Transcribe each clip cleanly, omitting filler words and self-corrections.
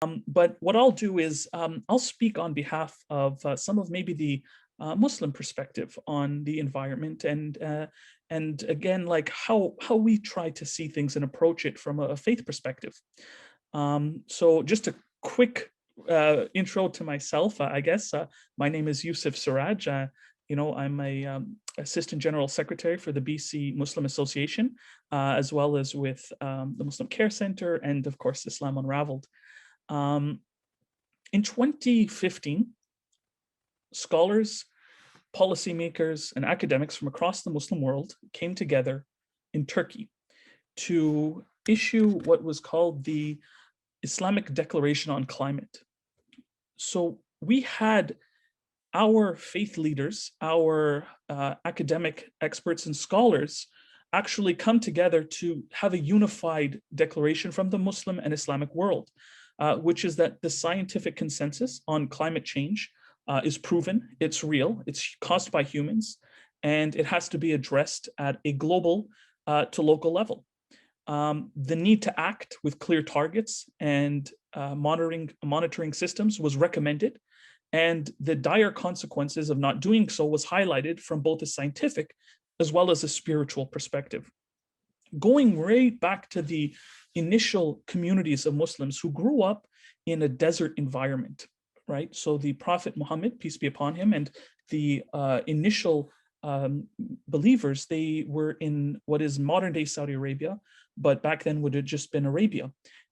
But what I'll do is I'll speak on behalf of some of maybe the Muslim perspective on the environment and again, like how we try to see things and approach it from a faith perspective. So just a quick intro to myself, I guess. My name is Yusuf Siraj. I'm a Assistant General Secretary for the BC Muslim Association, as well as with the Muslim Care Center and, of course, Islam Unravelled. In 2015, scholars, policymakers, and academics from across the Muslim world came together in Turkey to issue what was called the Islamic Declaration on Climate. So we had our faith leaders, our academic experts and scholars actually come together to have a unified declaration from the Muslim and Islamic world, which is that the scientific consensus on climate change is proven, it's real, it's caused by humans, and it has to be addressed at a global to local level. The need to act with clear targets and monitoring systems was recommended, and the dire consequences of not doing so was highlighted from both a scientific as well as a spiritual perspective. Going right back to the initial communities of Muslims who grew up in a desert environment, right? So the Prophet Muhammad, peace be upon him, and the initial believers, they were in what is modern day Saudi Arabia, but back then would have just been Arabia.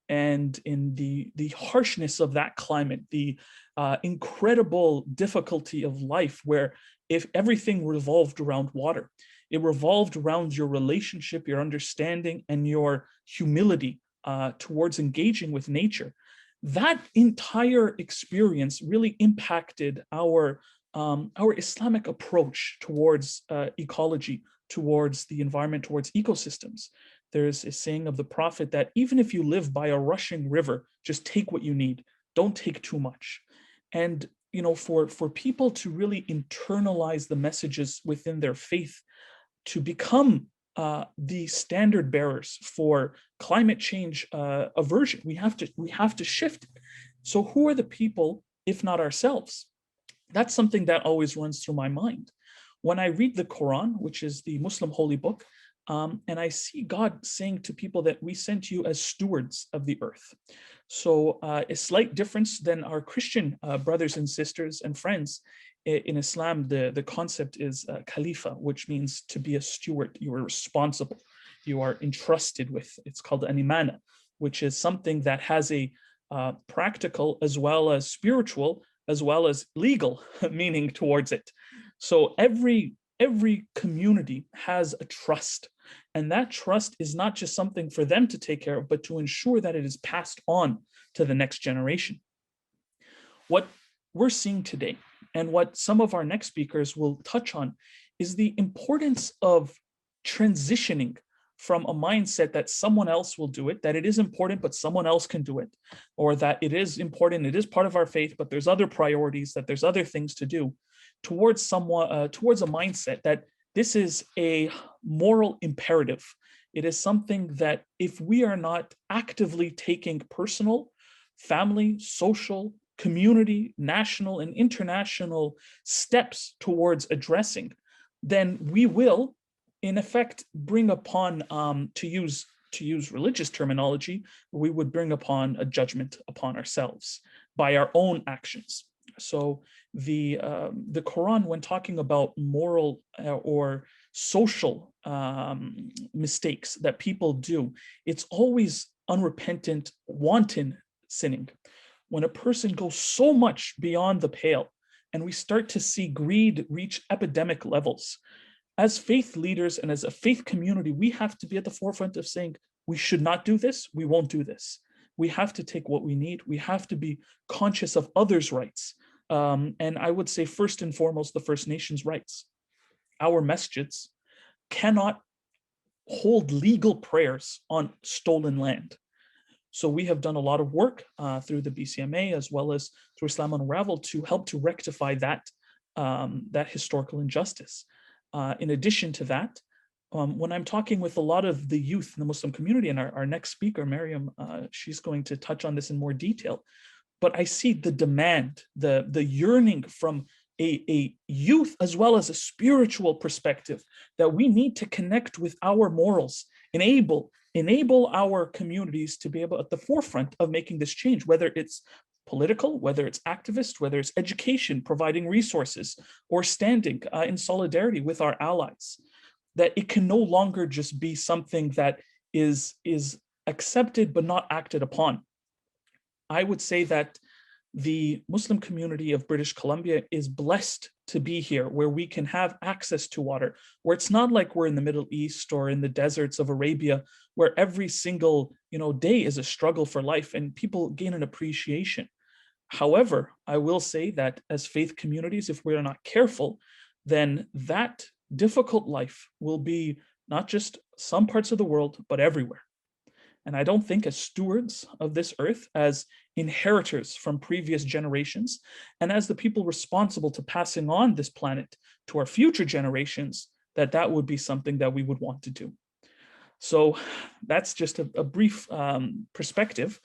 And in the harshness of that climate, the incredible difficulty of life, where if everything revolved around water, it revolved around your relationship, your understanding, and your humility towards engaging with nature. That entire experience really impacted our Islamic approach towards ecology, towards the environment, towards ecosystems. There's a saying of the Prophet that even if you live by a rushing river, just take what you need. Don't take too much. And for people to really internalize the messages within their faith, to become the standard bearers for climate change aversion, we have to shift. So who are the people if not ourselves? That's something that always runs through my mind. When I read the Quran, which is the Muslim holy book, and I see God saying to people that we sent you as stewards of the earth. So a slight difference than our Christian brothers and sisters and friends. In Islam, the concept is khalifa, which means to be a steward. You are responsible. You are entrusted with. It's called an imana, which is something that has a practical as well as spiritual as well as legal meaning towards it. So every community has a trust, and that trust is not just something for them to take care of, but to ensure that it is passed on to the next generation. What we're seeing today, and what some of our next speakers will touch on, is the importance of transitioning from a mindset that someone else will do it, that it is important, but someone else can do it, or that it is important, it is part of our faith, but there's other priorities, that there's other things to do, towards a mindset that this is a moral imperative. It is something that if we are not actively taking personal, family, social, community, national, and international steps towards addressing, then we will, in effect, bring upon, to use religious terminology, we would bring upon a judgment upon ourselves by our own actions. So the Quran, when talking about moral or social mistakes that people do, it's always unrepentant, wanton sinning. When a person goes so much beyond the pale, and we start to see greed reach epidemic levels, as faith leaders and as a faith community, we have to be at the forefront of saying, we should not do this, we won't do this. We have to take what we need. We have to be conscious of others' rights. And I would say first and foremost, the First Nations rights. Our masjids cannot hold legal prayers on stolen land. So we have done a lot of work through the BCMA as well as through Islam Unravelled to help to rectify that historical injustice. In addition to that, when I'm talking with a lot of the youth in the Muslim community, and our next speaker, Miriam, she's going to touch on this in more detail, but I see the demand, the yearning from a youth as well as a spiritual perspective, that we need to connect with our morals, enable our communities to be able at the forefront of making this change, whether it's political, whether it's activist, whether it's education, providing resources, or standing in solidarity with our allies. That it can no longer just be something that is accepted but not acted upon. I would say that the Muslim community of British Columbia is blessed to be here, where we can have access to water, where it's not like we're in the Middle East or in the deserts of Arabia, where every single day is a struggle for life and people gain an appreciation. However, I will say that as faith communities, if we're not careful, then that difficult life will be not just some parts of the world, but everywhere. And I don't think as stewards of this earth, as inheritors from previous generations, and as the people responsible to passing on this planet to our future generations, that would be something that we would want to do. So that's just a brief perspective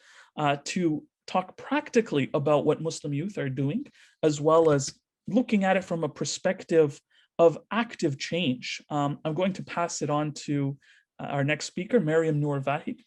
to talk practically about what Muslim youth are doing, as well as looking at it from a perspective of active change. I'm going to pass it on to our next speaker, Miriam Noor Vahid.